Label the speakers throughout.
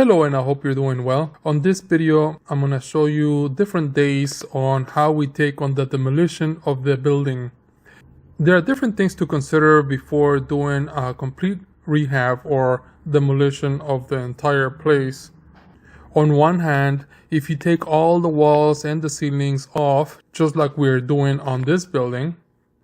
Speaker 1: Hello, and I hope you're doing well. On this video, I'm going to show you different days on how we take on the demolition of the building. There are different things to consider before doing a complete rehab or demolition of the entire place. On one hand, if you take all the walls and the ceilings off, just like we're doing on this building,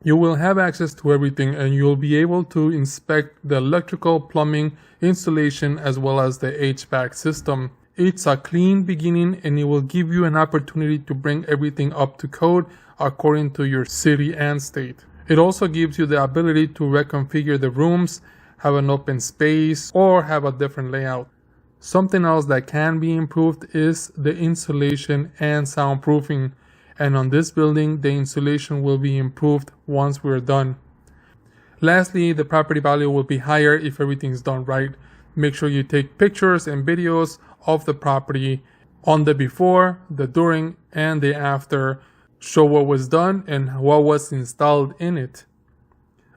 Speaker 1: you will have access to everything and you'll be able to inspect the electrical, plumbing, installation, as well as the HVAC system. It's a clean beginning and it will give you an opportunity to bring everything up to code according to your city and state. It also gives you the ability to reconfigure the rooms, have an open space, or have a different layout. Something else that can be improved is the insulation and soundproofing. And on this building, the insulation will be improved once we're done. Lastly, the property value will be higher if everything's done right. Make sure you take pictures and videos of the property on the before, the during, and the after. Show what was done and what was installed in it.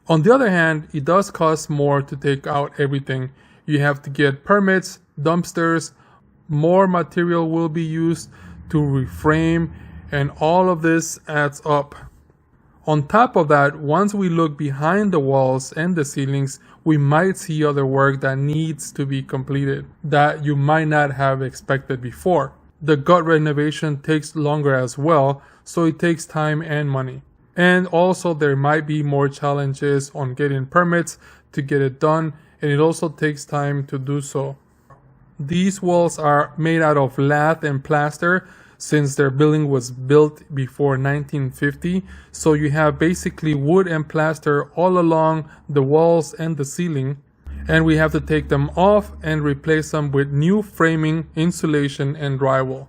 Speaker 1: On the other hand, it does cost more to take out everything. You have to get permits, dumpsters, more material will be used to reframe, and all of this adds up. On top of that, once we look behind the walls and the ceilings, we might see other work that needs to be completed that you might not have expected before. The gut renovation takes longer as well, so it takes time and money. And also there might be more challenges on getting permits to get it done, and it also takes time to do so. These walls are made out of lath and plaster, since their building was built before 1950, so you have basically wood and plaster all along the walls and the ceiling, and we have to take them off and replace them with new framing, insulation, and drywall.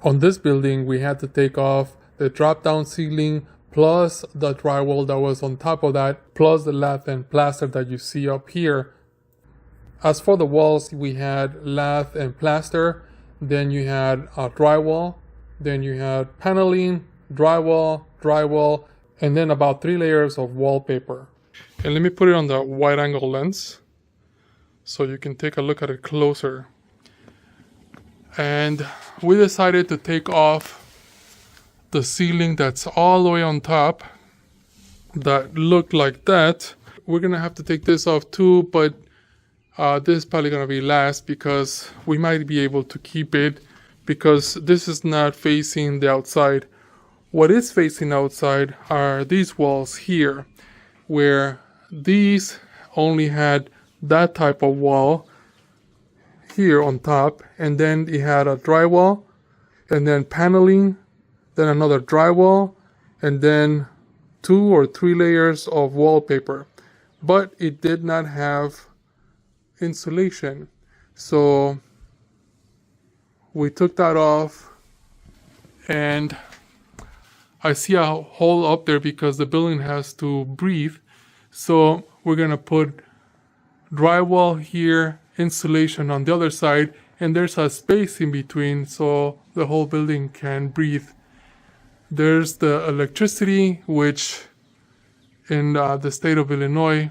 Speaker 1: On this building, we had to take off the drop-down ceiling plus the drywall that was on top of that, plus the lath and plaster that you see up here. As for the walls, we had lath and plaster. Then you had drywall, then you had paneling, drywall, and then about 3 layers of wallpaper. And let me put it on the wide angle lens so you can take a look at it closer. And we decided to take off the ceiling that's all the way on top that looked like that. We're gonna have to take this off too, but this is probably going to be last because we might be able to keep it because this is not facing the outside. What is facing outside are these walls here, where these only had that type of wall here on top, and then it had a drywall, and then paneling, then another drywall, and then 2 or 3 layers of wallpaper. But it did not have insulation, so we took that off, and I see a hole up there because the building has to breathe, so we're gonna put drywall here, insulation on the other side, and there's a space in between so the whole building can breathe. There's the electricity, which in the state of Illinois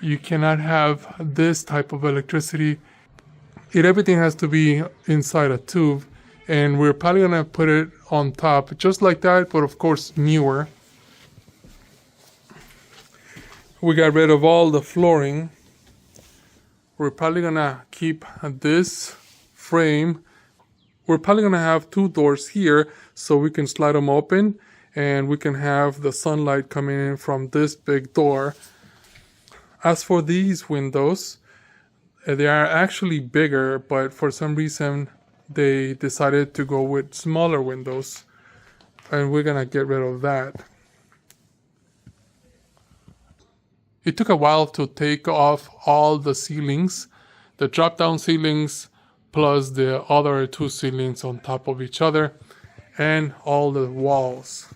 Speaker 1: you cannot have this type of electricity. Everything has to be inside a tube, and we're probably gonna put it on top just like that, but of course newer. We got rid of all the flooring. We're probably gonna keep this frame. We're probably gonna have 2 doors here so we can slide them open and we can have the sunlight coming in from this big door. As for these windows, they are actually bigger, but for some reason they decided to go with smaller windows, and we're gonna get rid of that. It took a while to take off all the ceilings, the drop-down ceilings plus the other 2 ceilings on top of each other, and all the walls.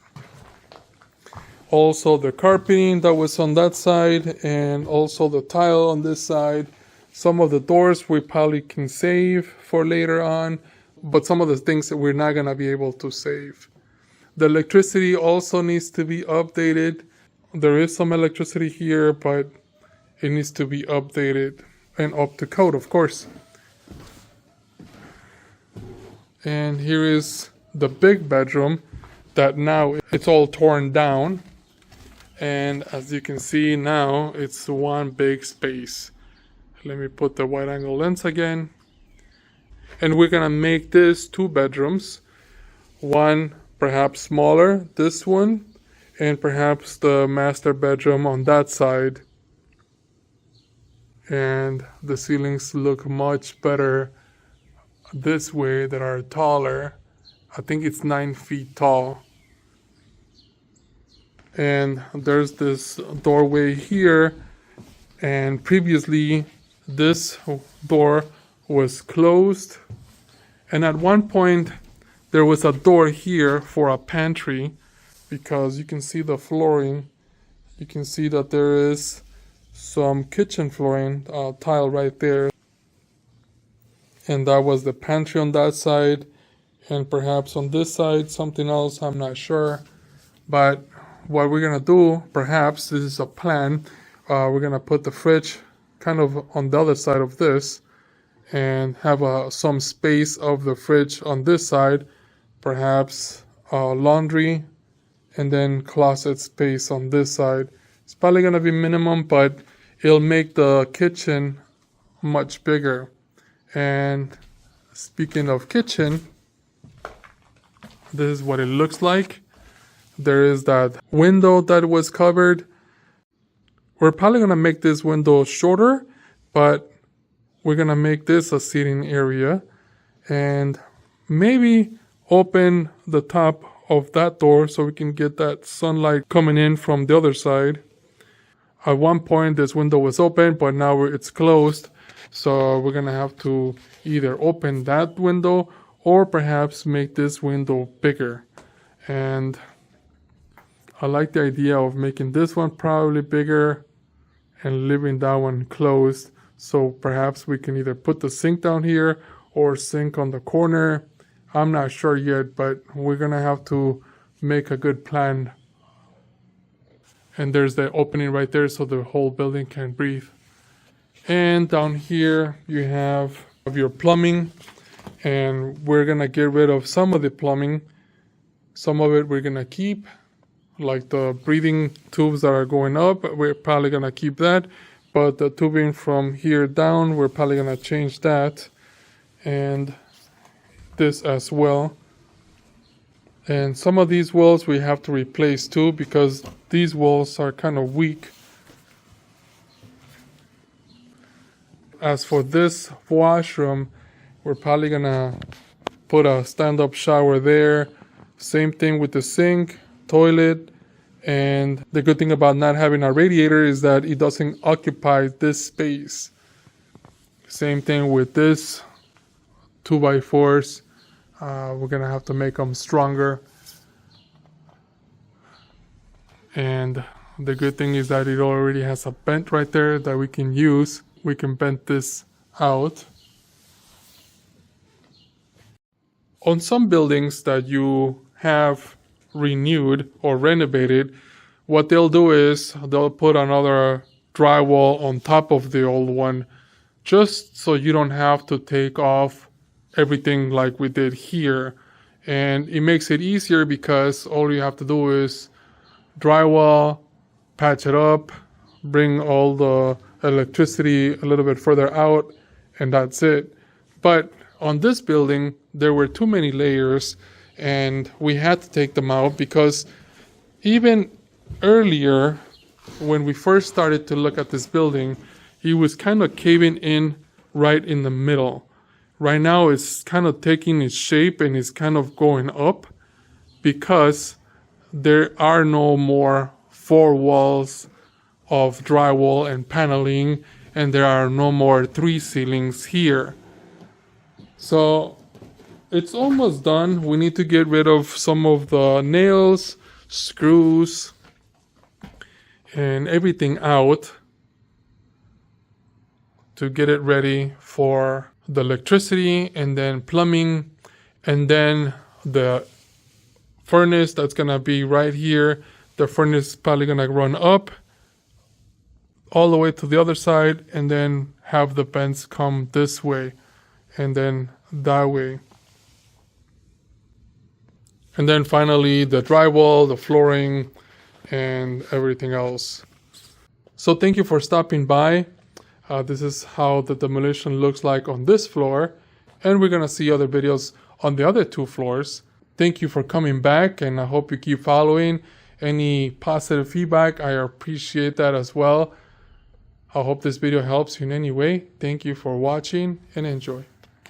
Speaker 1: Also the carpeting that was on that side, and also the tile on this side. Some of the doors we probably can save for later on, but some of the things that we're not going to be able to save. The electricity also needs to be updated. There is some electricity here, but it needs to be updated and up to code, of course. And here is the big bedroom that now it's all torn down. And as you can see now, it's one big space. Let me put the wide angle lens again. And we're gonna make this 2 bedrooms. One perhaps smaller, this one, and perhaps the master bedroom on that side. And the ceilings look much better this way that are taller. I think it's 9 feet tall. And there's this doorway here, and previously this door was closed, and at one point there was a door here for a pantry, because you can see the flooring. You can see that there is some kitchen flooring tile right there, and that was the pantry on that side, and perhaps on this side something else, I'm not sure. But what we're gonna do, perhaps this is a plan, we're gonna put the fridge kind of on the other side of this and have some space of the fridge on this side, perhaps laundry, and then closet space on this side. It's probably gonna be minimum, but it'll make the kitchen much bigger. And speaking of kitchen, this is what it looks like. There is that window that was covered. We're probably gonna make this window shorter, but we're gonna make this a seating area and maybe open the top of that door so we can get that sunlight coming in from the other side. At one point this window was open, but now it's closed, so we're gonna have to either open that window or perhaps make this window bigger. And I like the idea of making this one probably bigger and leaving that one closed. So perhaps we can either put the sink down here or sink on the corner. I'm not sure yet, but we're gonna have to make a good plan. And there's the opening right there so the whole building can breathe. And down here you have your plumbing, and we're gonna get rid of some of the plumbing. Some of it we're gonna keep, like the breathing tubes that are going up, we're probably gonna keep that, but the tubing from here down, we're probably gonna change that, and this as well. And some of these walls we have to replace too, because these walls are kind of weak. As for this washroom, we're probably gonna put a stand-up shower there. Same thing with the sink, toilet, and the good thing about not having a radiator is that it doesn't occupy this space. Same thing with this 2x4s. We're gonna have to make them stronger. And the good thing is that it already has a bend right there that we can use. We can bend this out. On some buildings that you have renewed or renovated, what they'll do is they'll put another drywall on top of the old one, just so you don't have to take off everything like we did here. And it makes it easier because all you have to do is drywall, patch it up, bring all the electricity a little bit further out, and that's it. But on this building there were too many layers, and we had to take them out because even earlier when we first started to look at this building, it was kind of caving in right in the middle. Right now it's kind of taking its shape and it's kind of going up because there are no more 4 walls of drywall and paneling, and there are no more 3 ceilings here. So it's almost done. We need to get rid of some of the nails, screws, and everything out to get it ready for the electricity, and then plumbing, and then the furnace that's gonna be right here. The furnace is probably gonna run up all the way to the other side, and then have the vents come this way and then that way. And then finally the drywall, the flooring, and everything else. So thank you for stopping by. This is how the demolition looks like on this floor. And we're going to see other videos on the other 2 floors. Thank you for coming back, and I hope you keep following. Any positive feedback, I appreciate that as well. I hope this video helps you in any way. Thank you for watching and enjoy.